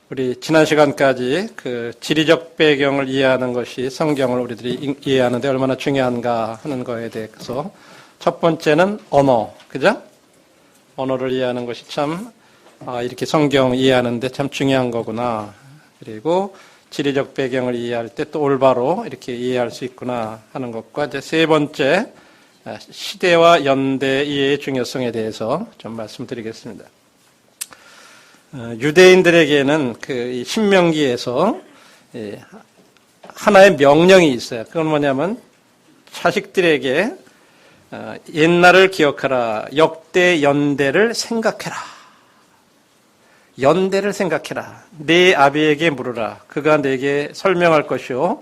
우리 지난 시간까지 그 지리적 배경을 이해하는 것이 성경을 우리들이 이해하는데 얼마나 중요한가 하는 거에 대해서 첫 번째는 언어, 그죠? 언어를 이해하는 것이 참 이렇게 성경 이해하는데 참 중요한 거구나. 그리고 지리적 배경을 이해할 때 또 올바로 이렇게 이해할 수 있구나 하는 것과 이제 세 번째 시대와 연대 이해의 중요성에 대해서 좀 말씀드리겠습니다. 유대인들에게는 그 신명기에서 하나의 명령이 있어요. 그건 뭐냐면 자식들에게 옛날을 기억하라. 역대 연대를 생각해라. 연대를 생각해라. 내 아비에게 물으라. 그가 내게 설명할 것이요.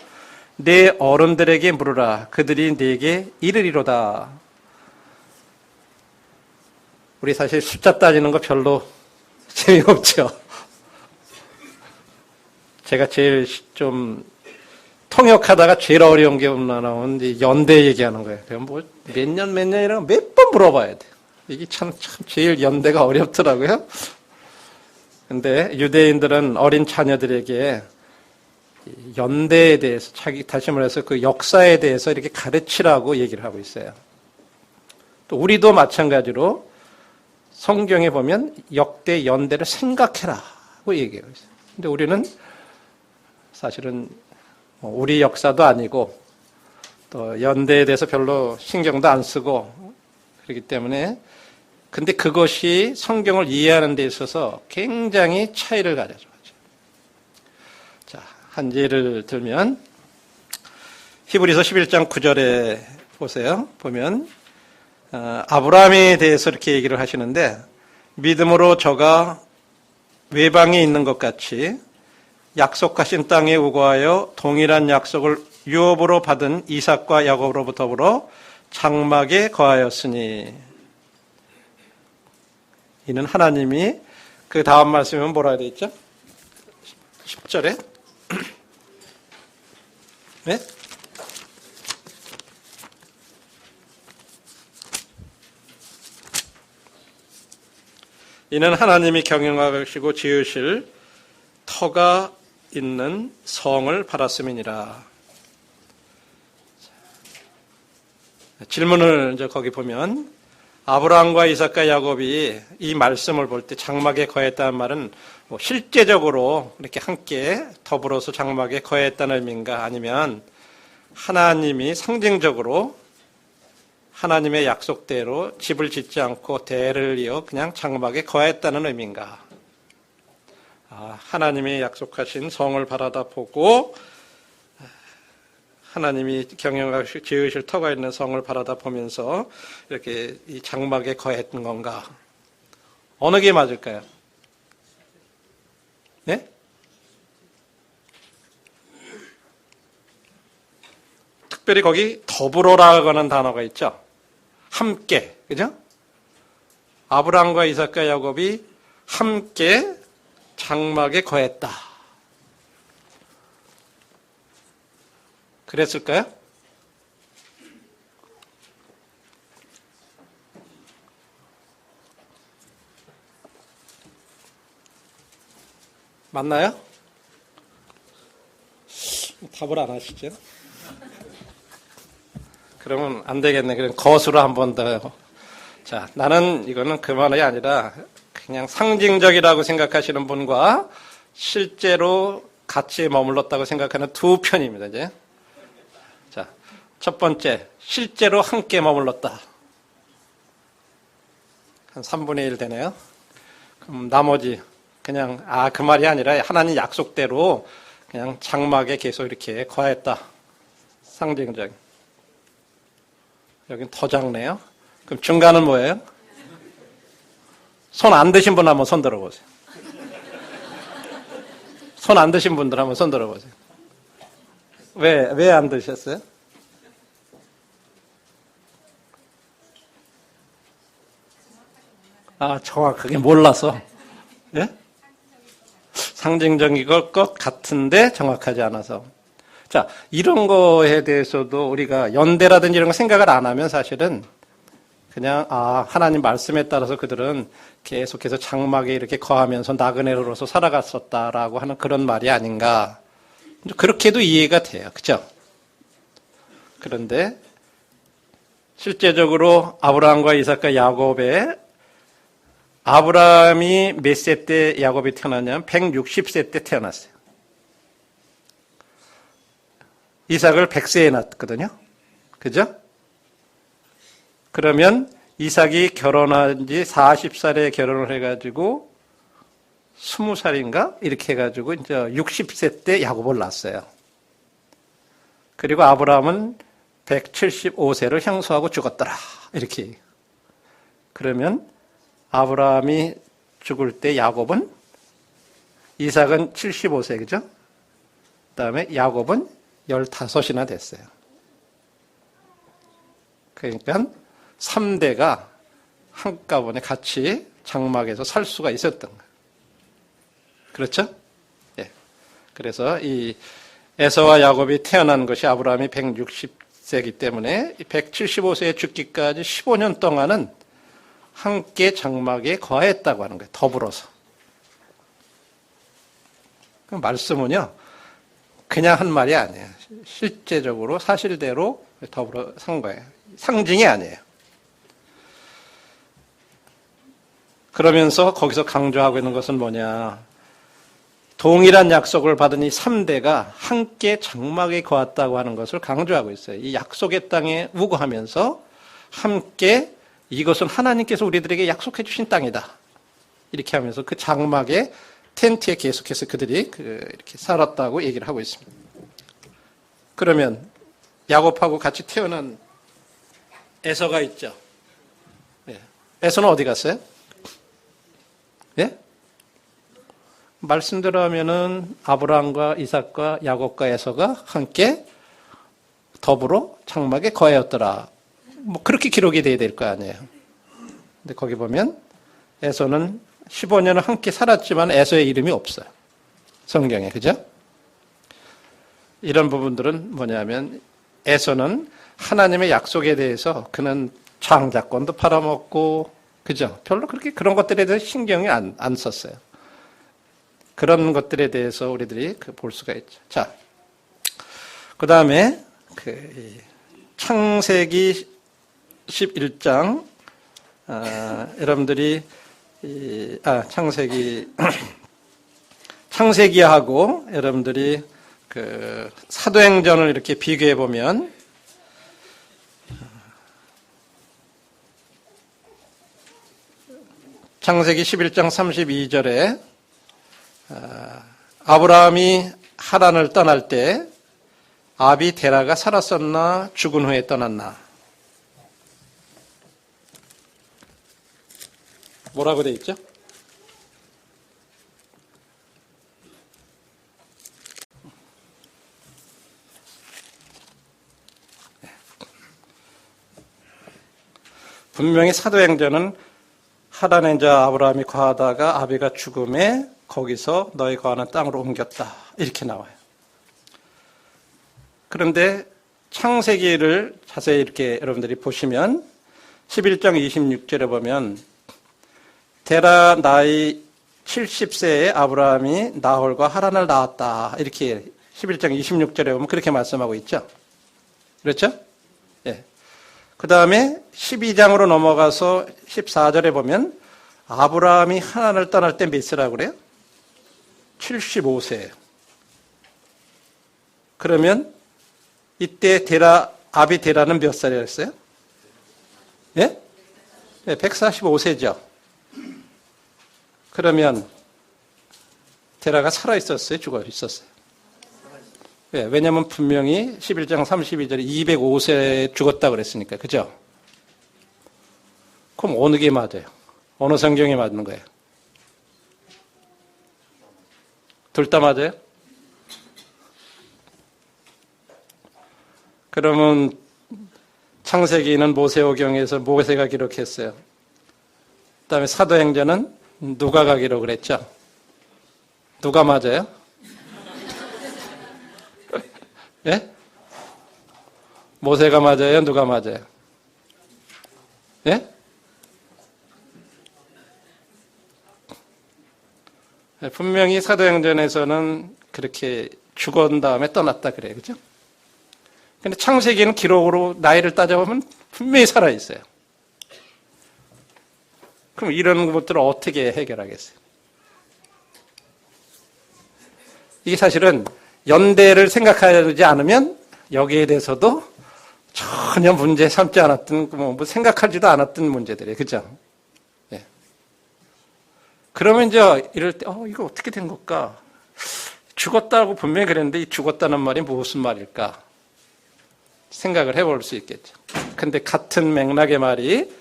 내 어른들에게 물으라. 그들이 내게 이르리로다. 우리 사실 숫자 따지는 거 별로 재미없죠. 제가 제일 좀 통역하다가 제일 어려운 게 나온 연대 얘기하는 거예요. 그럼 뭐 몇 년이라고 몇 번 물어봐야 돼. 이게 참 제일 연대가 어렵더라고요. 근데 유대인들은 어린 자녀들에게 연대에 대해서 다시 말해서 그 역사에 대해서 이렇게 가르치라고 얘기를 하고 있어요. 또 우리도 마찬가지로 성경에 보면 역대 연대를 생각해라고 얘기하고 있어요. 근데 우리는 사실은 우리 역사도 아니고 또 연대에 대해서 별로 신경도 안 쓰고 그렇기 때문에 근데 그것이 성경을 이해하는 데 있어서 굉장히 차이를 가져죠. 자, 한 예를 들면 히브리서 11장 9절에 보세요. 보면 아브라함에 대해서 이렇게 얘기를 하시는데 믿음으로 저가 외방에 있는 것 같이 약속하신 땅에 우거하여 동일한 약속을 유업으로 받은 이삭과 야곱으로부터 더불어 장막에 거하였으니 이는 하나님이 그 다음 말씀은 뭐라 되어 있죠? 10절에 네? 이는 하나님이 경영하시고 지으실 터가 있는 성을 받았음이니라. 질문을 이제 거기 보면 아브라함과 이삭과 야곱이 이 말씀을 볼 때 장막에 거했다는 말은 뭐 실제적으로 이렇게 함께 더불어서 장막에 거했다는 의미인가 아니면 하나님이 상징적으로 하나님의 약속대로 집을 짓지 않고 대를 이어 그냥 장막에 거했다는 의미인가? 하나님이 약속하신 성을 바라다 보고 하나님이 경영하시고 지으실 터가 있는 성을 바라다 보면서 이렇게 이 장막에 거했던 건가? 어느 게 맞을까요? 네? 특별히 거기 더불어라고 하는 단어가 있죠. 함께, 그죠? 아브라함과 이삭과 야곱이 함께 장막에 거했다. 그랬을까요? 맞나요? 답을 안 하시죠? 그러면 안 되겠네. 그럼 거수로 한 번 더. 자, 나는 이거는 그 말이 아니라 그냥 상징적이라고 생각하시는 분과 실제로 같이 머물렀다고 생각하는 두 편입니다. 이제. 자, 첫 번째, 실제로 함께 머물렀다. 한 3분의 1 되네요. 그럼 나머지 그냥 그 말이 아니라 하나님 약속대로 그냥 장막에 계속 이렇게 거했다. 상징적. 여긴 더 작네요. 그럼 중간은 뭐예요? 손 안 드신 분 한번 손 들어보세요. 손 안 드신 분들 한번 손 들어보세요. 왜 안 드셨어요? 정확하게 몰라서. 예? 상징적인 것 같은데 정확하지 않아서. 자, 이런 거에 대해서도 우리가 연대라든지 이런 거 생각을 안 하면 사실은 그냥 하나님 말씀에 따라서 그들은 계속해서 장막에 이렇게 거하면서 나그네로서 살아갔었다라고 하는 그런 말이 아닌가. 그렇게도 이해가 돼요. 그죠? 그런데 실제적으로 아브라함과 이삭과 야곱의 아브라함이 몇 세 때 야곱이 태어났냐면 160세 때 태어났어요. 이삭을 100세에 낳았거든요. 그죠? 그러면 이삭이 결혼한 지 40살에 결혼을 해가지고 20살인가? 이렇게 해가지고 이제 60세 때 야곱을 낳았어요. 그리고 아브라함은 175세를 향수하고 죽었더라. 이렇게. 그러면 아브라함이 죽을 때 야곱은 이삭은 75세, 그죠? 그 다음에 야곱은 15이나 됐어요. 그러니까 3대가 한꺼번에 같이 장막에서 살 수가 있었던 거예요. 그렇죠? 예. 그래서 이 에서와 야곱이 태어난 것이 아브라함이 160세이기 때문에 175세에 죽기까지 15년 동안은 함께 장막에 거했다고 하는 거예요. 더불어서. 그 말씀은요, 그냥 한 말이 아니에요. 실제적으로 사실대로 더불어 산 거예요. 상징이 아니에요. 그러면서 거기서 강조하고 있는 것은 뭐냐. 동일한 약속을 받은 이 3대가 함께 장막에 거했다고 하는 것을 강조하고 있어요. 이 약속의 땅에 우거하면서 함께 이것은 하나님께서 우리들에게 약속해 주신 땅이다. 이렇게 하면서 그 장막의 텐트에 계속해서 그들이 이렇게 살았다고 얘기를 하고 있습니다. 그러면 야곱하고 같이 태어난 에서가 있죠. 에서는 어디 갔어요? 예? 말씀대로 하면은 아브라함과 이삭과 야곱과 에서가 함께 더불어 장막에 거하였더라. 뭐 그렇게 기록이 돼야 될 거 아니에요. 근데 거기 보면 에서는 15년을 함께 살았지만 에서의 이름이 없어요. 성경에. 그죠? 이런 부분들은 뭐냐면 에서는 하나님의 약속에 대해서 그는 장자권도 팔아먹고 그죠? 별로 그렇게 그런 것들에 대해서 신경이 안 썼어요. 그런 것들에 대해서 우리들이 볼 수가 있죠. 자, 그 다음에 창세기 11장 여러분들이 창세기하고 여러분들이 그 사도행전을 이렇게 비교해 보면 창세기 11장 32절에 아브라함이 하란을 떠날 때 아비 데라가 살았었나 죽은 후에 떠났나? 뭐라고 돼 있죠? 분명히 사도행전은 하란에 이제 아브라함이 거하다가 아비가 죽음에 거기서 너희 거하는 땅으로 옮겼다. 이렇게 나와요. 그런데 창세기를 자세히 이렇게 여러분들이 보시면 11장 26절에 보면 데라 나이 70세에 아브라함이 나홀과 하란을 낳았다. 이렇게 11장 26절에 보면 그렇게 말씀하고 있죠. 그렇죠? 예. 그 다음에 12장으로 넘어가서 14절에 보면 아브라함이 하란을 떠날 때 몇 세라고 그래요? 75세예요. 그러면 이때 아비 데라는 몇 살이었어요? 예? 네, 145세죠. 그러면 데라가 살아있었어요? 죽어 있었어요? 네, 왜냐하면 분명히 11장 32절에 205세에 죽었다고 그랬으니까. 그죠? 그럼 어느 게 맞아요? 어느 성경이 맞는 거예요? 둘 다 맞아요? 그러면 창세기는 모세오경에서 모세가 기록했어요. 그다음에 사도행전은 누가가 기록을 했죠. 누가 맞아요? 예? 모세가 맞아요? 누가 맞아요? 예? 분명히 사도행전에서는 그렇게 죽은 다음에 떠났다 그래요. 그죠? 근데 창세기는 기록으로 나이를 따져보면 분명히 살아있어요. 그럼 이런 것들을 어떻게 해결하겠어요? 이게 사실은 연대를 생각하지 않으면 여기에 대해서도 전혀 문제 삼지 않았던, 뭐 생각하지도 않았던 문제들이에요. 그죠? 예. 그러면 이제 이럴 때, 이거 어떻게 된 걸까? 죽었다고 분명히 그랬는데 이 죽었다는 말이 무슨 말일까? 생각을 해볼 수 있겠죠. 근데 같은 맥락의 말이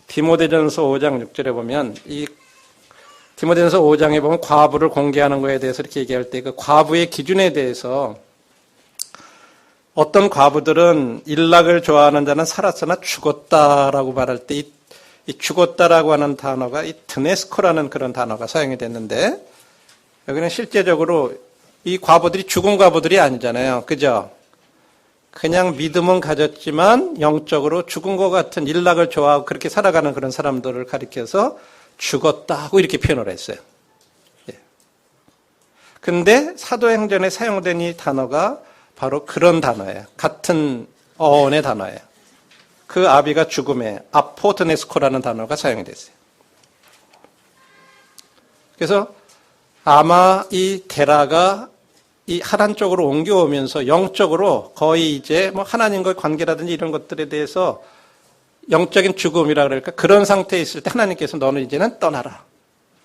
디모데전서 5장 6절에 보면 이 디모데전서 5장에 보면 과부를 공개하는 거에 대해서 이렇게 얘기할 때 그 과부의 기준에 대해서 어떤 과부들은 일락을 좋아하는 자는 살았으나 죽었다라고 말할 때 이 죽었다라고 하는 단어가 이 드네스코라는 그런 단어가 사용이 됐는데 여기는 실제적으로 이 과부들이 죽은 과부들이 아니잖아요. 그죠? 그냥 믿음은 가졌지만 영적으로 죽은 것 같은 일락을 좋아하고 그렇게 살아가는 그런 사람들을 가리켜서 죽었다고 이렇게 표현을 했어요. 예. 근데 사도행전에 사용된 이 단어가 바로 그런 단어예요. 같은 어원의 단어예요. 그 아비가 죽음에 아포드네스코라는 단어가 사용이 됐어요. 그래서 아마 이 데라가 이 하나님 쪽으로 옮겨오면서 영적으로 거의 이제 뭐 하나님과의 관계라든지 이런 것들에 대해서 영적인 죽음이라 그럴까 그런 상태에 있을 때 하나님께서 너는 이제는 떠나라.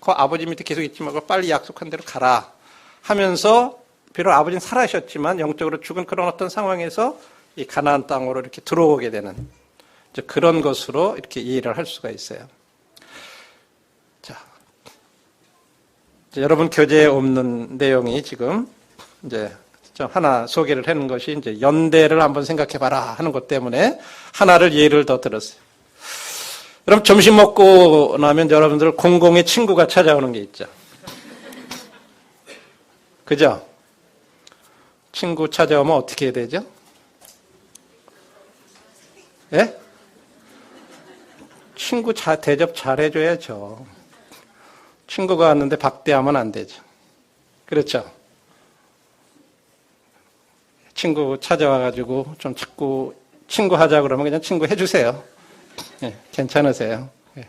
그 아버지 밑에 계속 있지 말고 빨리 약속한 대로 가라 하면서 비록 아버지는 살아셨지만 영적으로 죽은 그런 어떤 상황에서 이 가나안 땅으로 이렇게 들어오게 되는 그런 것으로 이렇게 이해를 할 수가 있어요. 자, 여러분 교재에 없는 내용이 지금 이제 좀 하나 소개를 하는 것이 이제 연대를 한번 생각해봐라 하는 것 때문에 하나를 예를 더 들었어요. 그럼 점심 먹고 나면 여러분들 공공의 친구가 찾아오는 게 있죠. 그죠? 친구 찾아오면 어떻게 해야 되죠? 예? 친구 대접 잘 해줘야죠. 친구가 왔는데 박대하면 안 되죠. 그렇죠? 친구 찾아와가지고 좀 자꾸 친구 하자 그러면 그냥 친구 해주세요. 예, 괜찮으세요. 예,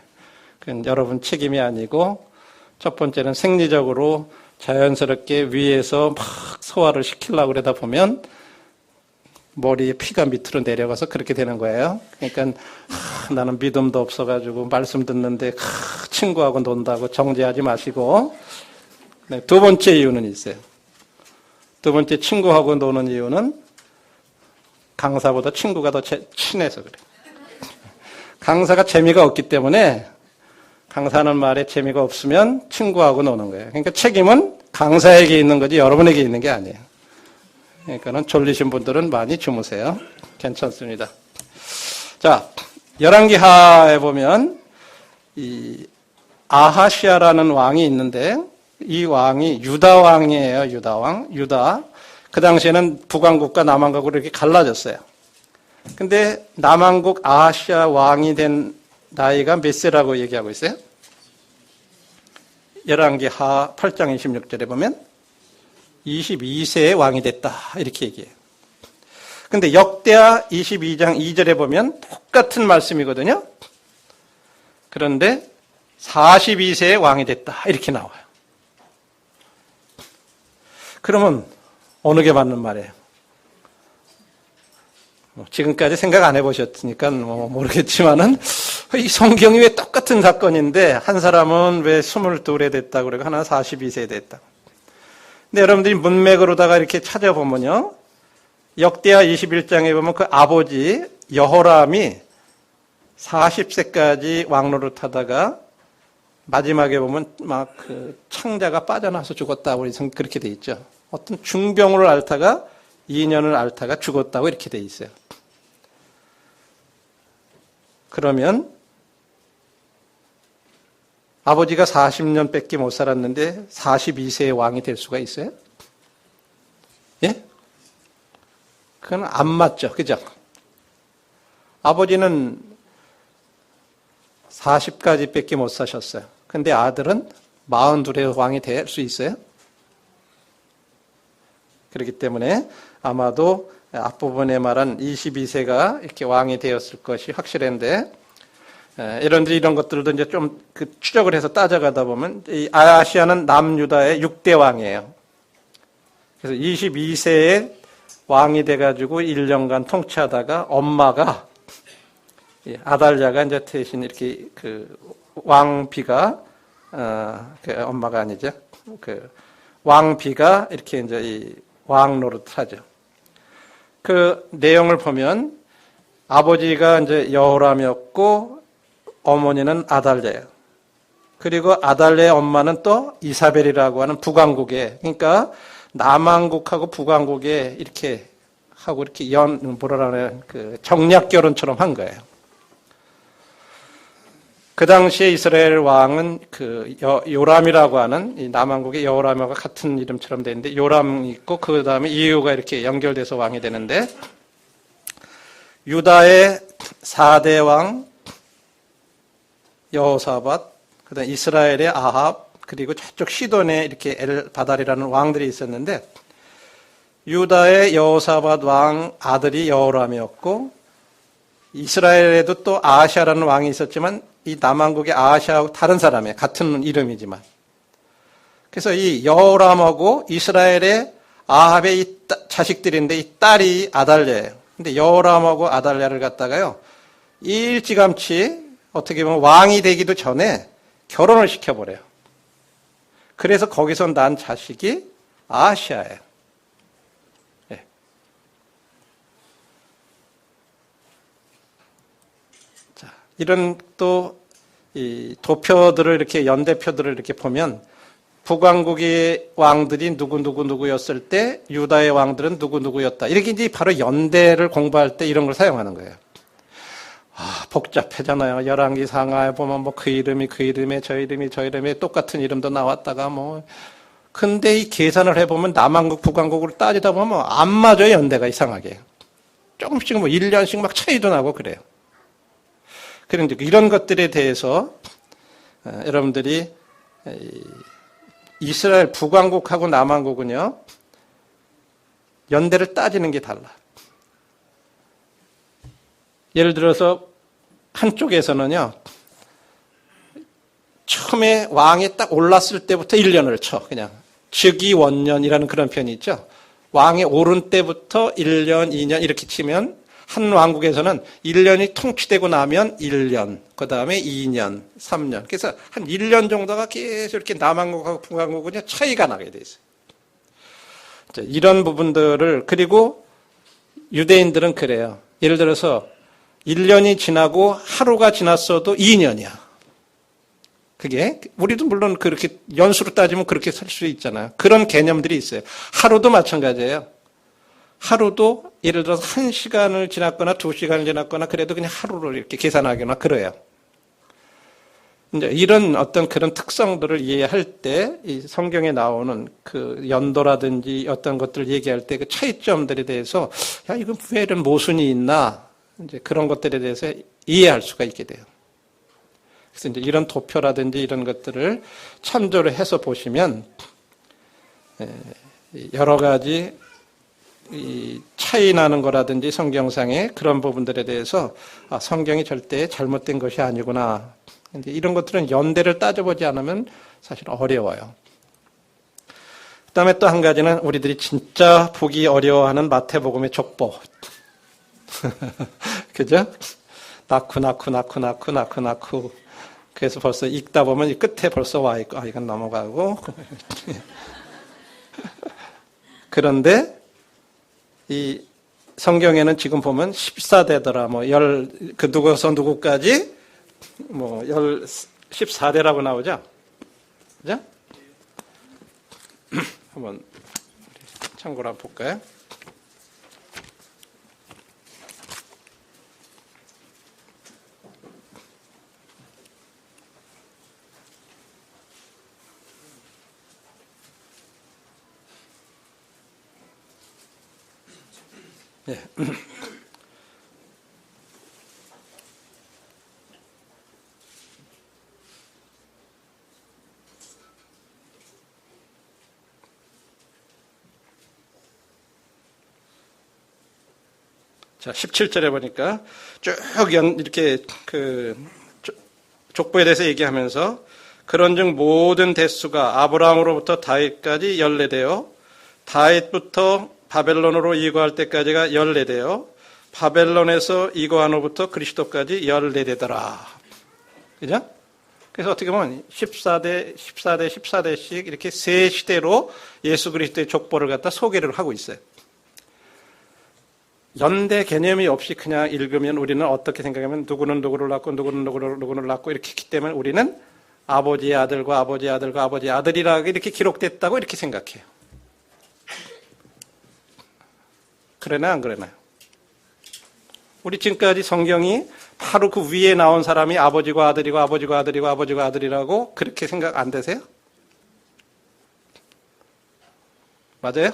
그건 여러분 책임이 아니고 첫 번째는 생리적으로 자연스럽게 위에서 막 소화를 시키려고 그러다 보면 머리에 피가 밑으로 내려가서 그렇게 되는 거예요. 그러니까 나는 믿음도 없어가지고 말씀 듣는데 친구하고 논다고 정죄하지 마시고. 네, 두 번째 이유는 있어요. 두 번째 친구하고 노는 이유는 강사보다 친구가 더 친해서 그래요. 강사가 재미가 없기 때문에 강사하는 말에 재미가 없으면 친구하고 노는 거예요. 그러니까 책임은 강사에게 있는 거지 여러분에게 있는 게 아니에요. 그러니까는 졸리신 분들은 많이 주무세요. 괜찮습니다. 자, 열왕기하에 보면 이 아하시아라는 왕이 있는데 이 왕이 유다 왕이에요. 유다 왕. 유다. 그 당시에는 북왕국과 남왕국으로 이렇게 갈라졌어요. 근데 남왕국 아하시아 왕이 된 나이가 몇 세라고 얘기하고 있어요? 열왕기하 8장 26절에 보면 22세의 왕이 됐다. 이렇게 얘기해요. 근데 역대하 22장 2절에 보면 똑같은 말씀이거든요. 그런데 42세의 왕이 됐다. 이렇게 나와요. 그러면 어느 게 맞는 말이에요? 지금까지 생각 안 해보셨으니까 모르겠지만은 이 성경이 왜 똑같은 사건인데 한 사람은 왜 22에 됐다고 그러고 하나는 42세에 됐다. 근데 여러분들이 문맥으로다가 이렇게 찾아보면요. 역대하 21장에 보면 그 아버지 여호람이 40세까지 왕노릇하다가 마지막에 보면 막 그 창자가 빠져나와서 죽었다고 그렇게 돼 있죠. 어떤 중병을 앓다가 2년을 앓다가 죽었다고 이렇게 돼 있어요. 그러면 아버지가 40년밖에 못 살았는데 42세의 왕이 될 수가 있어요? 예? 그건 안 맞죠. 그죠? 아버지는 40까지밖에 못 사셨어요. 근데 아들은 42의 왕이 될 수 있어요? 그렇기 때문에 아마도 앞부분에 말한 22세가 이렇게 왕이 되었을 것이 확실한데, 이런 것들도 이제 좀 추적을 해서 따져가다 보면, 이 아하시아는 남유다의 6대 왕이에요. 그래서 22세에 왕이 돼가지고 1년간 통치하다가 엄마가, 아달랴가 이제 대신 이렇게 왕비가, 엄마가 아니죠. 왕비가 이렇게 이제 이 왕 노릇하죠. 그 내용을 보면 아버지가 이제 여호람이었고 어머니는 아달랴예요. 그리고 아달랴의 엄마는 또 이사벨이라고 하는 북왕국에, 그러니까 남왕국하고 북왕국에 이렇게 하고 이렇게 정략 결혼처럼 한 거예요. 그 당시에 이스라엘 왕은 요람이라고 하는 이 남왕국의 여호람과 같은 이름처럼 되는데 요람이 있고 그 다음에 이유가 이렇게 연결돼서 왕이 되는데, 유다의 4대 왕 여호사밧, 그다음 이스라엘의 아합, 그리고 저쪽 시돈에 이렇게 엘바달이라는 왕들이 있었는데, 유다의 여호사밧 왕 아들이 여호람이었고, 이스라엘에도 또 아하시아라는 왕이 있었지만 이 남왕국의 아하시아하고 다른 사람이에요. 같은 이름이지만. 그래서 이 여호람하고 이스라엘의 아합의 이 자식들인데 이 딸이 아달랴예요. 근데 여호람하고 아달랴를 갖다가요, 일찌감치 어떻게 보면 왕이 되기도 전에 결혼을 시켜버려요. 그래서 거기서 난 자식이 아하시아예요. 네. 자, 이런 또 이 도표들을 이렇게 연대표들을 이렇게 보면 북왕국의 왕들이 누구였을 때 유다의 왕들은 누구였다. 이렇게 이제 바로 연대를 공부할 때 이런 걸 사용하는 거예요. 복잡하잖아요. 열왕기 상하에 보면 뭐 그 이름에 저 이름에 똑같은 이름도 나왔다가 근데 이 계산을 해보면 남왕국, 북왕국으로 따지다 보면 안 맞아요. 연대가 이상하게. 조금씩 1년씩 막 차이도 나고 그래요. 그런데 이런 것들에 대해서 여러분들이 이스라엘 북왕국하고 남왕국은요, 연대를 따지는 게 달라. 예를 들어서 한쪽에서는요, 처음에 왕이 딱 올랐을 때부터 1년을 쳐. 그냥 즉위원년이라는 그런 편이 있죠. 왕이 오른 때부터 1년, 2년 이렇게 치면 한 왕국에서는 1년이 통치되고 나면 1년, 그 다음에 2년, 3년. 그래서 한 1년 정도가 계속 이렇게 남왕국하고 북왕국은 차이가 나게 돼 있어요. 이런 부분들을, 그리고 유대인들은 그래요. 예를 들어서 1년이 지나고 하루가 지났어도 2년이야. 그게, 우리도 물론 그렇게 연수로 따지면 그렇게 살 수 있잖아요. 그런 개념들이 있어요. 하루도 마찬가지예요. 하루도 예를 들어서 1시간을 지났거나 2시간을 지났거나 그래도 그냥 하루를 이렇게 계산하거나 그래요. 이제 이런 어떤 그런 특성들을 이해할 때 이 성경에 나오는 그 연도라든지 어떤 것들을 얘기할 때 그 차이점들에 대해서 이건 왜 이런 모순이 있나, 이제 그런 것들에 대해서 이해할 수가 있게 돼요. 그래서 이제 이런 도표라든지 이런 것들을 참조를 해서 보시면 여러 가지 이 차이 나는 거라든지 성경상의 그런 부분들에 대해서 성경이 절대 잘못된 것이 아니구나. 근데 이런 것들은 연대를 따져보지 않으면 사실 어려워요. 그다음에 또 한 가지는 우리들이 진짜 보기 어려워하는 마태복음의 족보. 그죠? 낳고. 그래서 벌써 읽다 보면 이 끝에 벌써 와 있고, 이건 넘어가고. 그런데 이 성경에는 지금 보면 14대더라, 누구서 누구까지, 14대라고 나오죠? 그죠? 한번 참고로 한번 볼까요? 네. 자, 17절에 보니까 쭉 이렇게 족보에 대해서 얘기하면서 그런즉 모든 대수가 아브라함으로부터 다윗까지 14대요. 다윗부터 바벨론으로 이거할 때까지가 14대요. 바벨론에서 이거한 후부터 그리스도까지 14대더라. 그죠? 그래서 어떻게 보면 14대씩 이렇게 세 시대로 예수 그리스도의 족보를 갖다 소개를 하고 있어요. 연대 개념이 없이 그냥 읽으면 우리는 어떻게 생각하면 누구는 누구를 낳고 누구는 낳고 이렇게 했기 때문에 우리는 아버지의 아들과 아버지의 아들과 아버지의 아들이라고 이렇게 기록됐다고 이렇게 생각해요. 그러나 안 그러나요? 우리 지금까지 성경이 바로 그 위에 나온 사람이 아버지가 아들이고 아버지가 아들이고 아버지가 아들이라고 그렇게 생각 안 되세요? 맞아요?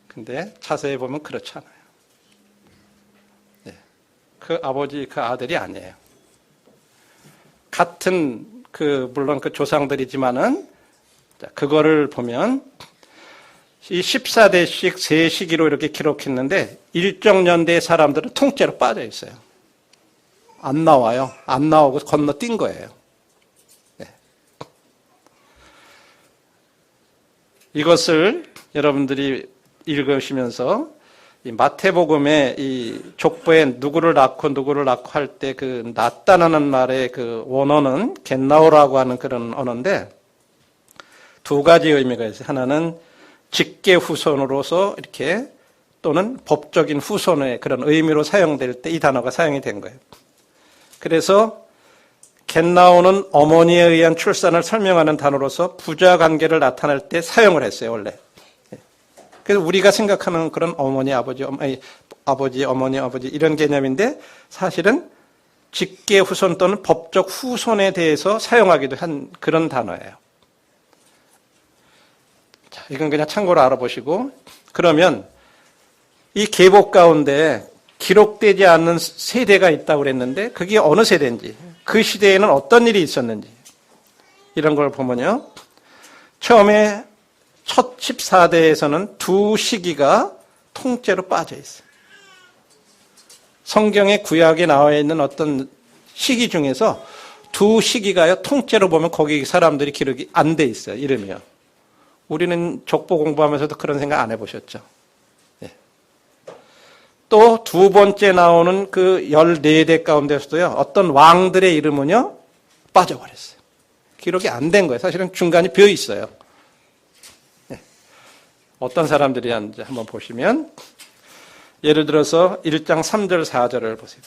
근데 자세히 보면 그렇지 않아요. 네. 그 아버지, 그 아들이 아니에요. 같은 물론 그 조상들이지만은 그거를 보면 이 14대씩 세 시기로 이렇게 기록했는데 일정 연대의 사람들은 통째로 빠져 있어요. 안 나와요. 안 나오고 건너뛴 거예요. 네. 이것을 여러분들이 읽으시면서 이 마태복음의 이 족보에 누구를 낳고 할 때 그 낳다라는 말의 그 원어는 겟나오라고 하는 그런 언어인데 두 가지 의미가 있어요. 하나는 직계 후손으로서 이렇게 또는 법적인 후손의 그런 의미로 사용될 때 이 단어가 사용이 된 거예요. 그래서 겟나오는 어머니에 의한 출산을 설명하는 단어로서 부자 관계를 나타낼 때 사용을 했어요, 원래. 그래서 우리가 생각하는 그런 어머니, 아버지, 어머니, 아버지 이런 개념인데 사실은 직계 후손 또는 법적 후손에 대해서 사용하기도 한 그런 단어예요. 자, 이건 그냥 참고로 알아보시고 그러면 이 계복 가운데 기록되지 않는 세대가 있다고 그랬는데 그게 어느 세대인지 그 시대에는 어떤 일이 있었는지 이런 걸 보면요. 처음에 첫 14대에서는 두 시기가 통째로 빠져 있어요. 성경의 구약에 나와 있는 어떤 시기 중에서 두 시기가요, 통째로 보면 거기 사람들이 기록이 안 돼 있어요, 이름이요. 우리는 족보 공부하면서도 그런 생각 안 해보셨죠? 네. 또 두 번째 나오는 그 14대 가운데서도요, 어떤 왕들의 이름은요, 빠져버렸어요. 기록이 안 된 거예요. 사실은 중간이 비어 있어요. 어떤 사람들이었는지 한번 보시면 예를 들어서 1장 3절 4절을 보세요.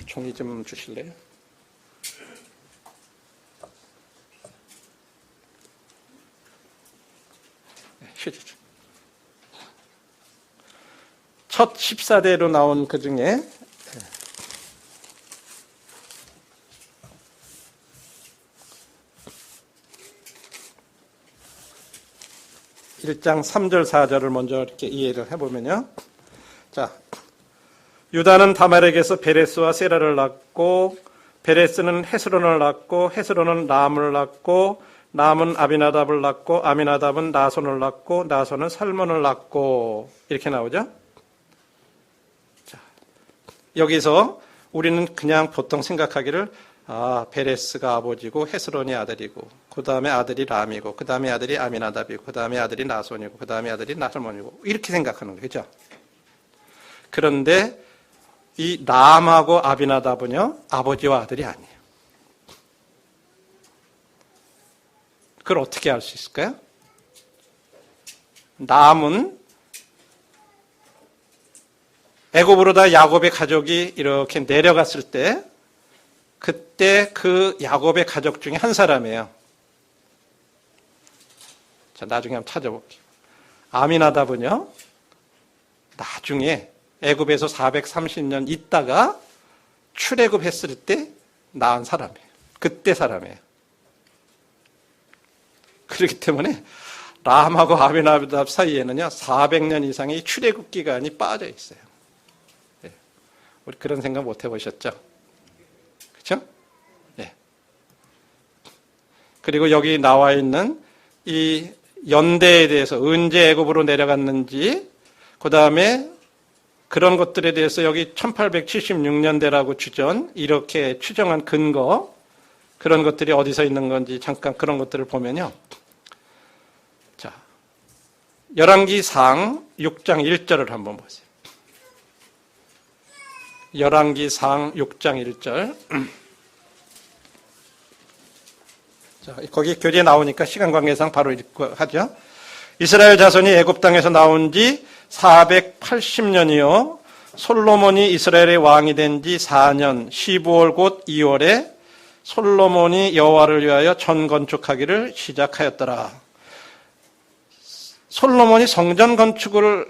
종이 좀 주실래요? 첫 14대로 나온 그 중에 1장 3절 4절을 먼저 이렇게 이해를 해보면요. 자, 유다는 다말에게서 베레스와 세라를 낳고 베레스는 헤스론을 낳고 헤스론은 람을 낳고 람은 아비나답을 낳고 아미나답은 나손을 낳고 나손은 살몬을 낳고 이렇게 나오죠. 자, 여기서 우리는 그냥 보통 생각하기를 베레스가 아버지고 헤스론이 아들이고 그 다음에 아들이 람이고 그 다음에 아들이 아미나답이고 그 다음에 아들이 나손이고 그 다음에 아들이 나살몬이고 이렇게 생각하는 거죠. 그렇죠? 그런데 이 람하고 아비나답은요 아버지와 아들이 아니에요. 그걸 어떻게 알 수 있을까요? 람은 애굽으로 다 야곱의 가족이 이렇게 내려갔을 때 그때 그 야곱의 가족 중에 한 사람이에요. 자, 나중에 한번 찾아볼게요. 아미나답은요, 나중에 애굽에서 430년 있다가 출애굽했을 때 낳은 사람이에요. 그때 사람이에요. 그렇기 때문에 람하고 아미나답 사이에는요 400년 이상의 출애굽 기간이 빠져 있어요. 네. 우리 그런 생각 못 해보셨죠? 그렇죠? 네. 그리고 여기 나와 있는 이 연대에 대해서 언제 애굽으로 내려갔는지, 그 다음에 그런 것들에 대해서 여기 1876년대라고 이렇게 추정한 근거, 그런 것들이 어디서 있는 건지 잠깐 그런 것들을 보면요. 자, 열왕기상 6장 1절을 한번 보세요. 열왕기상 6장 1절. 자, 거기 교재에 나오니까 시간 관계상 바로 읽고 하죠. 이스라엘 자손이 애굽 땅에서 나온 지 480년이요. 솔로몬이 이스라엘의 왕이 된 지 4년 15월 곧 2월에 솔로몬이 여호와를 위하여 전 건축하기를 시작하였더라. 솔로몬이 성전 건축을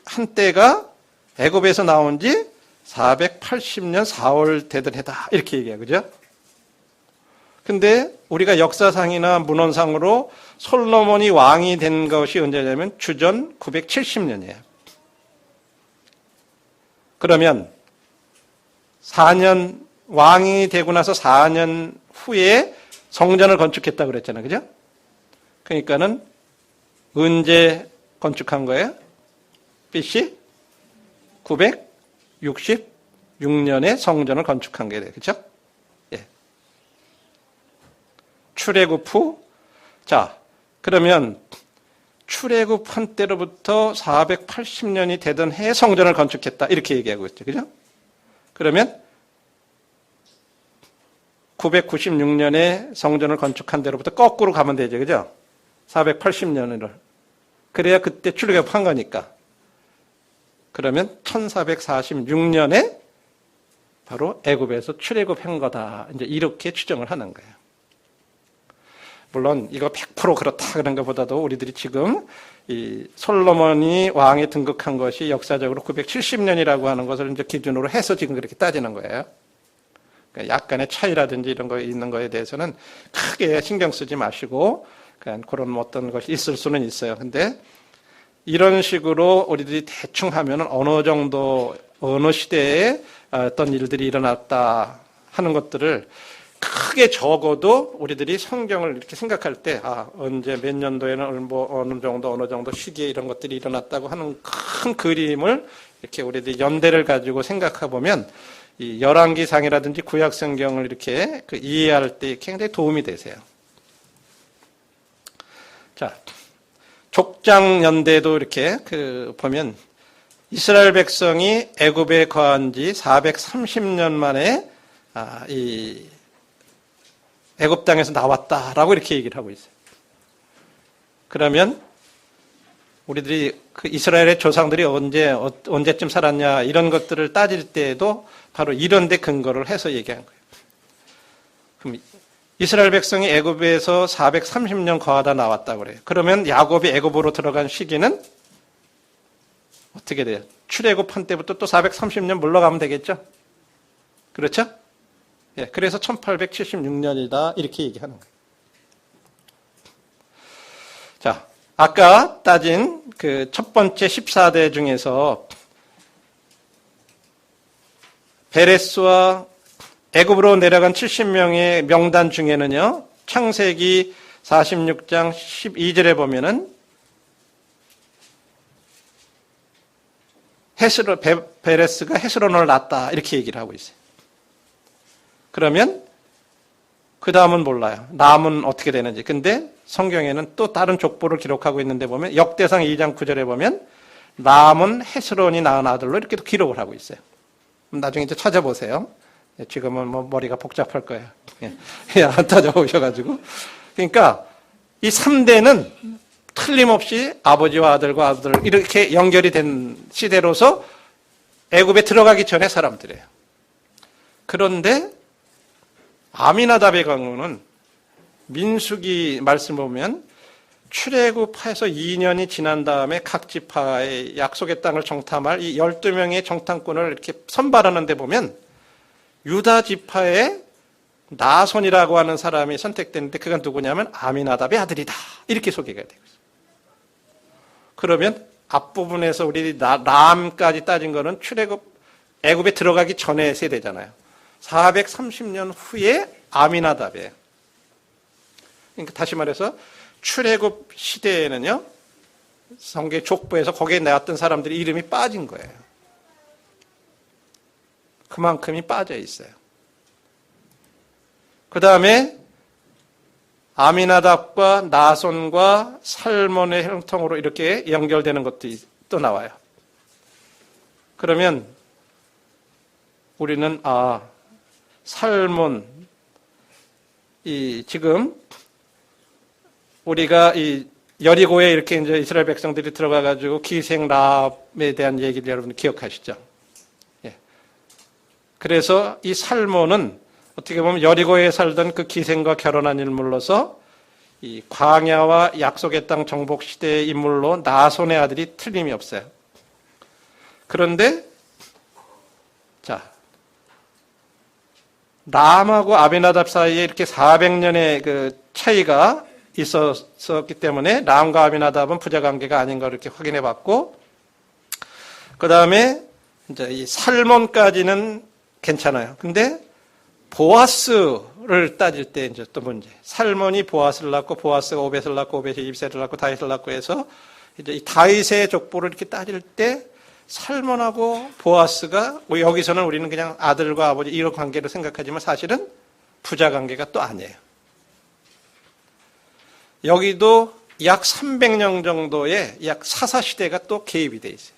한 때가 애굽에서 나온 지 480년 4월 되던 해다. 이렇게 얘기해요. 그죠? 근데 우리가 역사상이나 문헌상으로 솔로몬이 왕이 된 것이 언제냐면 주전 970년이에요. 그러면 4년 왕이 되고 나서 4년 후에 성전을 건축했다고 그랬잖아요. 그죠? 그러니까는 언제 건축한 거예요? BC 966년에 성전을 건축한 게 돼요. 그죠? 예. 출애굽 후, 자, 그러면 출애굽 한 때로부터 480년이 되던 해에 성전을 건축했다. 이렇게 얘기하고 있죠. 그죠? 그러면 996년에 성전을 건축한 데로부터 거꾸로 가면 되죠. 그죠? 480년으로. 그래야 그때 출애굽한 거니까. 그러면 1446년에 바로 애굽에서 출애굽한 거다. 이제 이렇게 추정을 하는 거예요. 물론 이거 100% 그렇다 그런 것보다도 우리들이 지금 이 솔로몬이 왕에 등극한 것이 역사적으로 970년이라고 하는 것을 이제 기준으로 해서 지금 그렇게 따지는 거예요. 그러니까 약간의 차이라든지 이런 거 있는 거에 대해서는 크게 신경 쓰지 마시고 그냥 그런 어떤 것이 있을 수는 있어요. 근데 이런 식으로 우리들이 대충 하면은 어느 정도 어느 시대에 어떤 일들이 일어났다 하는 것들을 크게 적어도 우리들이 성경을 이렇게 생각할 때, 언제 몇 년도에는 어느 정도 시기에 이런 것들이 일어났다고 하는 큰 그림을 이렇게 우리들이 연대를 가지고 생각해 보면 이 열왕기상이라든지 구약 성경을 이렇게 이해할 때 굉장히 도움이 되세요. 자, 족장 연대도 이렇게 보면 이스라엘 백성이 애굽에 거한 지 430년 만에 이 애굽 땅에서 나왔다라고 이렇게 얘기를 하고 있어요. 그러면 우리들이 그 이스라엘의 조상들이 언제쯤 살았냐 이런 것들을 따질 때에도 바로 이런 데 근거를 해서 얘기한 거예요. 그럼 이스라엘 백성이 애굽에서 430년 거하다 나왔다고 그래요. 그러면 야곱이 애굽으로 들어간 시기는 어떻게 돼요? 출애굽한 때부터 또 430년 물러가면 되겠죠? 그렇죠? 예, 그래서 1876년이다 이렇게 얘기하는 거예요. 자, 아까 따진 그 첫 번째 14대 중에서 베레스와 애굽으로 내려간 70명의 명단 중에는요. 창세기 46장 12절에 보면은 베레스가 헤스론을 낳았다 이렇게 얘기를 하고 있어요. 그러면 그 다음은 몰라요. 남은 어떻게 되는지. 근데 성경에는 또 다른 족보를 기록하고 있는데 보면 역대상 2장 9절에 보면 남은 헤스론이 낳은 아들로 이렇게 또 기록을 하고 있어요. 나중에 이제 찾아보세요. 지금은 뭐 머리가 복잡할 거예요. 안 찾아오셔가지고. 그러니까 이 3대는 틀림없이 아버지와 아들과 아들 이렇게 연결이 된 시대로서 애굽에 들어가기 전에 사람들이에요. 그런데 아미나답의 경우는 민수기 말씀 보면 출애굽해서 2년이 지난 다음에 각 지파의 약속의 땅을 정탐할 이 12명의 정탐꾼을 이렇게 선발하는 데 보면 유다 지파의 나손이라고 하는 사람이 선택됐는데 그가 누구냐면 아미나답의 아들이다. 이렇게 소개가 되고 있어요. 그러면 앞부분에서 우리 람까지 따진 거는 애굽에 들어가기 전의 세대잖아요. 430년 후에 아미나답이에요. 그러니까 다시 말해서 출애굽 시대에는요, 성경 족보에서 거기에 나왔던 사람들이 이름이 빠진 거예요. 그만큼이 빠져 있어요. 그 다음에 아미나답과 나손과 살몬의 혈통으로 이렇게 연결되는 것도 또 나와요. 그러면 우리는 살몬, 지금 우리가 이 여리고에 이렇게 이제 이스라엘 백성들이 들어가가지고 기생 라합에 대한 얘기를 여러분 기억하시죠? 예. 그래서 이 살몬은 어떻게 보면 여리고에 살던 그 기생과 결혼한 인물로서 이 광야와 약속의 땅 정복 시대의 인물로 나손의 아들이 틀림이 없어요. 그런데 자, 람하고 아비나답 사이에 이렇게 400년의 그 차이가 있었기 때문에 람과 아비나답은 부자관계가 아닌 걸 이렇게 확인해 봤고, 그 다음에 이제 이 살몬까지는 괜찮아요. 근데 보아스를 따질 때 이제 또 문제. 살몬이 보아스를 낳고 보아스가 오벳을 낳고 오벳이 입새를 낳고 다윗을 낳고 해서 이제 이 다윗의 족보를 이렇게 따질 때 살몬하고 보아스가 여기서는 우리는 그냥 아들과 아버지 이런 관계로 생각하지만 사실은 부자 관계가 또 아니에요. 여기도 약 300년 정도의 약 사사시대가 또 개입이 돼 있어요.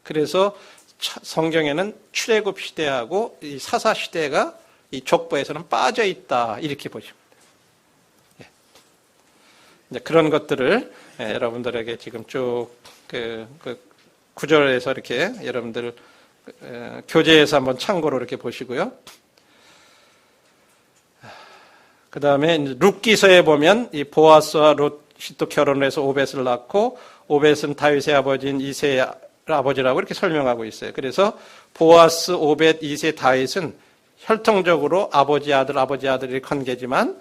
그래서 성경에는 출애굽 시대하고 이 사사시대가 이 족보에서는 빠져 있다 이렇게 보시면 돼요. 이제 그런 것들을 여러분들에게 지금 쭉 그 구절에서 이렇게 여러분들 교재에서 한번 참고로 이렇게 보시고요. 그 다음에 룻기서에 보면 이 보아스와 룻이 또 결혼을 해서 오벳을 낳고 오벳은 다윗의 아버지인 이새의 아버지라고 이렇게 설명하고 있어요. 그래서 보아스, 오벳, 이새, 다윗은 혈통적으로 아버지 아들의 관계지만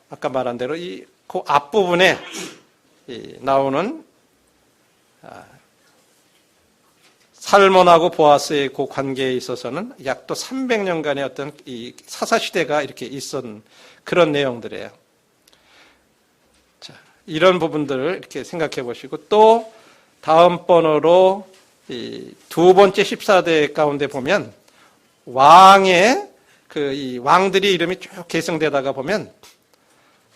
아까 말한 대로 그 앞부분에 나오는 살몬하고 보아스의 그 관계에 있어서는 약 또 300년간의 어떤 이 사사시대가 이렇게 있었던 그런 내용들이에요. 자, 이런 부분들을 이렇게 생각해 보시고 또 다음번으로 이 두 번째 14대 가운데 보면 왕의 이 왕들이 이름이 쭉 계승되다가 보면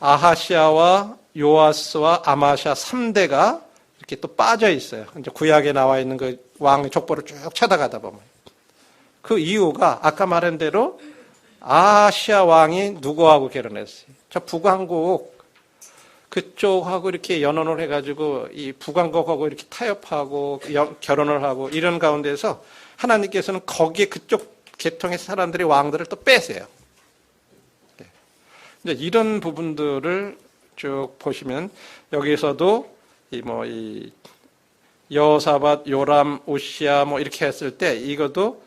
아하시아와 요아스와 아마샤 3대가 이렇게 또 빠져 있어요. 이제 구약에 나와 있는 그 왕의 족보를 쭉 찾아가다 보면 그 이유가 아까 말한 대로 아하시아 왕이 누구하고 결혼했어요? 저 북왕국 그쪽하고 이렇게 연혼을 해가지고 이 북왕국하고 이렇게 타협하고 결혼을 하고 이런 가운데서 하나님께서는 거기에 그쪽 계통의 사람들의 왕들을 또 빼세요. 이제 이런 부분들을 쭉 보시면 여기서도 이 여호사밧, 요람, 우시야 이렇게 했을 때 이것도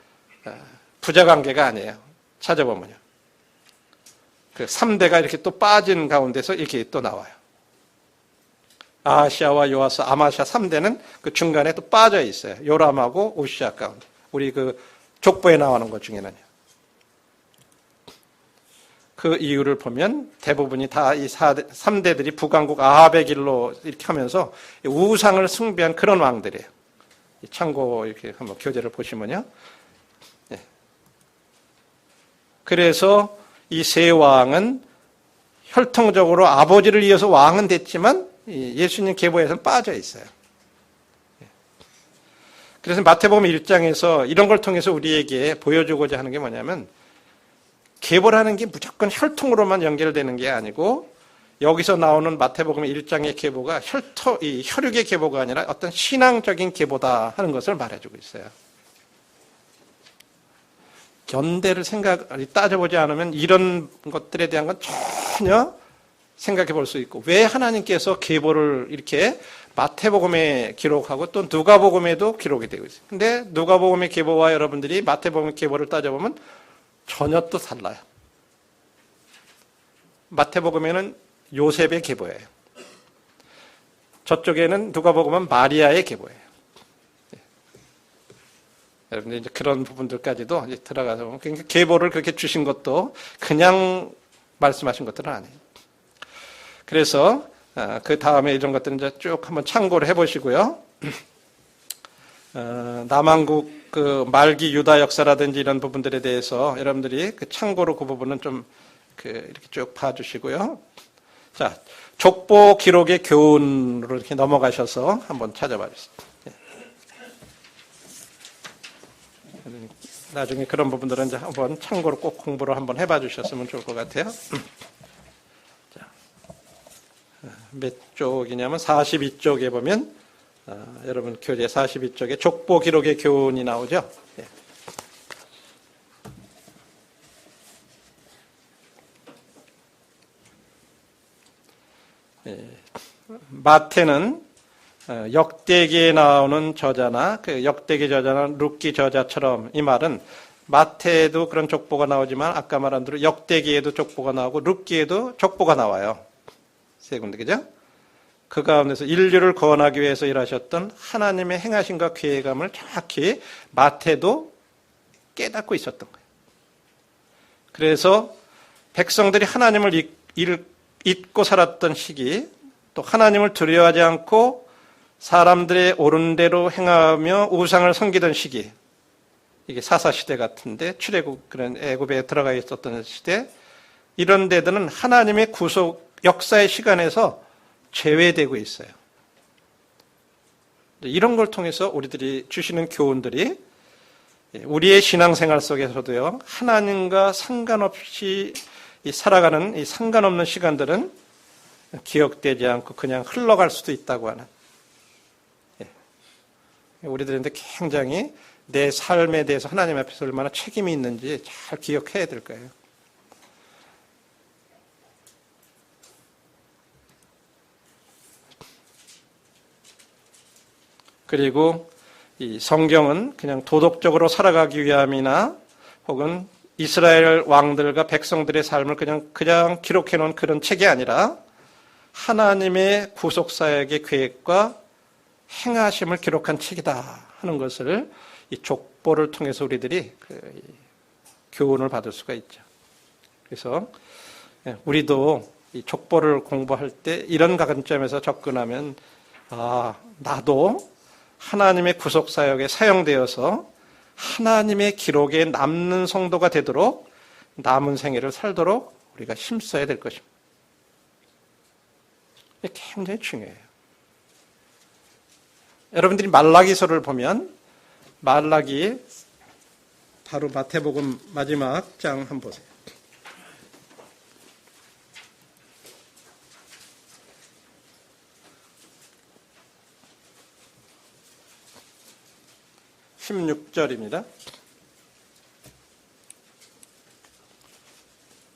부자 관계가 아니에요. 찾아보면요. 그 3대가 이렇게 또 빠진 가운데서 이렇게 또 나와요. 아하시아와 요아스, 아마샤 3대는 그 중간에 또 빠져 있어요. 요람하고 우시야 가운데. 우리 그 족보에 나오는 것 중에는요. 그 이유를 보면 대부분이 다 이 3대들이 북왕국 아합의 길로 이렇게 하면서 우상을 숭배한 그런 왕들이에요. 참고 이렇게 한번 교재를 보시면요. 네. 그래서 이 세 왕은 혈통적으로 아버지를 이어서 왕은 됐지만 예수님 계보에서는 빠져 있어요. 그래서 마태복음 1장에서 이런 걸 통해서 우리에게 보여주고자 하는 게 뭐냐면 계보라는 게 무조건 혈통으로만 연결되는 게 아니고 여기서 나오는 마태복음 1장의 계보가 혈육의 계보가 아니라 어떤 신앙적인 계보다 하는 것을 말해주고 있어요. 연대를 따져보지 않으면 이런 것들에 대한 건 전혀 생각해 볼 수 있고 왜 하나님께서 계보를 이렇게 마태복음에 기록하고 또 누가복음에도 기록이 되고 있어요. 근데 누가복음의 계보와 여러분들이 마태복음의 계보를 따져보면 전혀 또 달라요. 마태복음에는 요셉의 계보예요. 저쪽에는 누가복음은 마리아의 계보예요. 여러분들 이제 그런 부분들까지도 이제 들어가서 보면 계보를 그렇게 주신 것도 그냥 말씀하신 것들은 아니에요. 그래서 그 다음에 이런 것들은 이제 쭉 한번 참고를 해보시고요. 남한국 그 말기 유다 역사라든지 이런 부분들에 대해서 여러분들이 그 참고로 그 부분은 좀 이렇게 쭉 봐주시고요. 자, 족보 기록의 교훈으로 이렇게 넘어가셔서 한번 찾아봐 주세요. 나중에 그런 부분들은 이제 한번 참고로 꼭 공부를 한번 해봐 주셨으면 좋을 것 같아요. 자, 몇 쪽이냐면 42쪽에 보면 여러분 교재 42쪽에 족보 기록의 교훈이 나오죠. 마태는 역대기에 나오는 저자나 그 역대기 저자나 룻기 저자처럼 이 말은 마태에도 그런 족보가 나오지만 아까 말한 대로 역대기에도 족보가 나오고 룻기에도 족보가 나와요. 세 군데, 그죠? 그 가운데서 인류를 구원하기 위해서 일하셨던 하나님의 행하심과 계획함을 정확히 마태도 깨닫고 있었던 거예요. 그래서 백성들이 하나님을 잊고 살았던 시기, 또 하나님을 두려워하지 않고 사람들의 옳은 대로 행하며 우상을 섬기던 시기, 이게 사사시대 같은데 출애굽 그런 애굽에 들어가 있었던 시대, 이런 데들은 하나님의 구속 역사의 시간에서 제외되고 있어요. 이런 걸 통해서 우리들이 주시는 교훈들이 우리의 신앙생활 속에서도요, 하나님과 상관없이 살아가는 이 상관없는 시간들은 기억되지 않고 그냥 흘러갈 수도 있다고 하는, 우리들한테 굉장히 내 삶에 대해서 하나님 앞에서 얼마나 책임이 있는지 잘 기억해야 될 거예요. 그리고 이 성경은 그냥 도덕적으로 살아가기 위함이나 혹은 이스라엘 왕들과 백성들의 삶을 그냥 기록해 놓은 그런 책이 아니라 하나님의 구속사역의 계획과 행하심을 기록한 책이다 하는 것을 이 족보를 통해서 우리들이 교훈을 받을 수가 있죠. 그래서 우리도 이 족보를 공부할 때 이런 관점에서 접근하면 나도 하나님의 구속사역에 사용되어서 하나님의 기록에 남는 성도가 되도록 남은 생애를 살도록 우리가 힘써야 될 것입니다. 이게 굉장히 중요해요. 여러분들이 말라기서를 보면 말라기 바로 마태복음 마지막 장 한번 보세요. (16절입니다)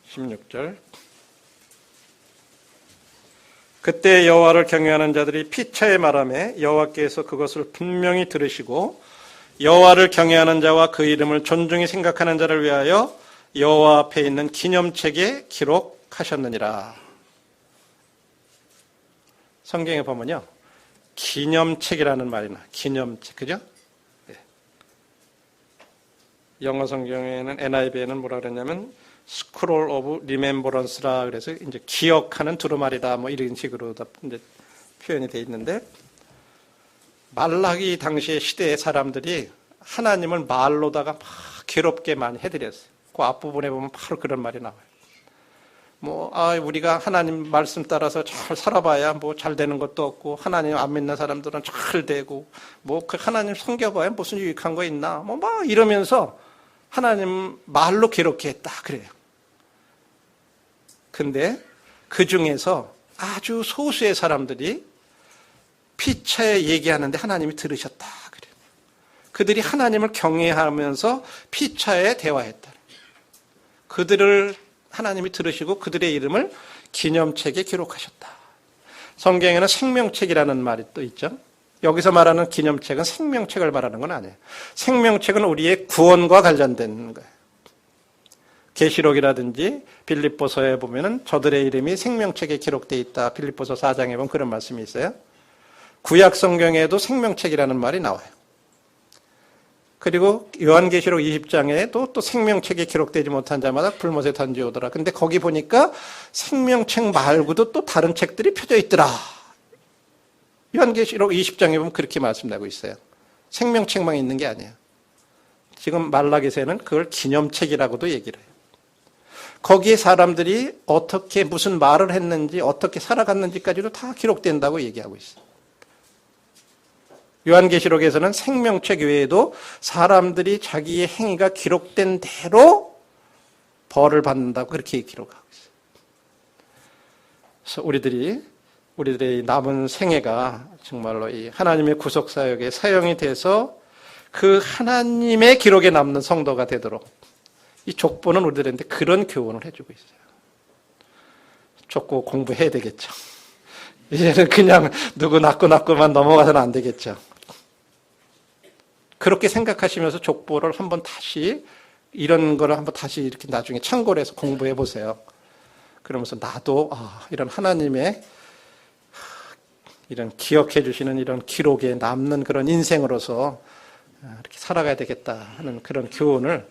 16절. 그때 여호와를 경외하는 자들이 피차에 말하매 여호와께서 그것을 분명히 들으시고 여호와를 경외하는 자와 그 이름을 존중히 생각하는 자를 위하여 여호와 앞에 있는 기념책에 기록하셨느니라. 성경에 보면요, 기념책이라는 말이 나와요. 기념책, 그죠? 영어 성경에는 NIV에는 뭐라 그랬냐면 스크롤 오브 리멤버런스라 그래서 이제 기억하는 두루마리다 뭐 이런 식으로 이제 표현이 돼 있는데, 말라기 당시의 시대의 사람들이 하나님을 말로다가 막 괴롭게 많이 해드렸어요. 그 앞부분에 보면 바로 그런 말이 나와요. 우리가 하나님 말씀 따라서 잘 살아봐야 뭐 잘 되는 것도 없고, 하나님 안 믿는 사람들은 잘 되고, 그 하나님 섬겨봐야 무슨 유익한 거 있나, 막 이러면서 하나님 말로 괴롭게 했다 그래요. 근데 그 중에서 아주 소수의 사람들이 피차에 얘기하는데 하나님이 들으셨다 그래요. 그들이 하나님을 경외하면서 피차에 대화했다. 그들을 하나님이 들으시고 그들의 이름을 기념책에 기록하셨다. 성경에는 생명책이라는 말이 또 있죠. 여기서 말하는 기념책은 생명책을 말하는 건 아니에요. 생명책은 우리의 구원과 관련된 거예요. 계시록이라든지 빌립보서에 보면은 저들의 이름이 생명책에 기록되어 있다. 빌립보서 4장에 보면 그런 말씀이 있어요. 구약 성경에도 생명책이라는 말이 나와요. 그리고 요한계시록 20장에도 또 생명책에 기록되지 못한 자마다 불못에 던지오더라. 근데 거기 보니까 생명책 말고도 또 다른 책들이 펴져 있더라. 요한계시록 20장에 보면 그렇게 말씀하고 있어요. 생명책만 있는 게 아니에요. 지금 말라기서는 그걸 기념책이라고도 얘기를 해요. 거기에 사람들이 어떻게 무슨 말을 했는지 어떻게 살아갔는지까지도 다 기록된다고 얘기하고 있어요. 요한계시록에서는 생명책 외에도 사람들이 자기의 행위가 기록된 대로 벌을 받는다고 그렇게 기록하고 있어요. 그래서 우리들의 남은 생애가 정말로 이 하나님의 구속사역에 사용이 돼서 그 하나님의 기록에 남는 성도가 되도록 이 족보는 우리들한테 그런 교훈을 해주고 있어요. 족보 공부해야 되겠죠. 이제는 그냥 누구 낳고만 넘어가서는 안 되겠죠. 그렇게 생각하시면서 족보를 한번 다시 이런 거를 한번 다시 이렇게 나중에 참고를 해서 공부해 보세요. 그러면서 나도 이런 하나님의 이런 기억해 주시는 이런 기록에 남는 그런 인생으로서 이렇게 살아가야 되겠다 하는 그런 교훈을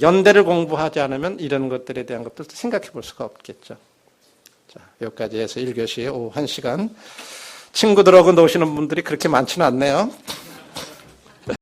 연대를 공부하지 않으면 이런 것들에 대한 것들도 생각해 볼 수가 없겠죠. 자, 여기까지 해서 1교시 오후 1시간 친구들하고 노시는 분들이 그렇게 많지는 않네요.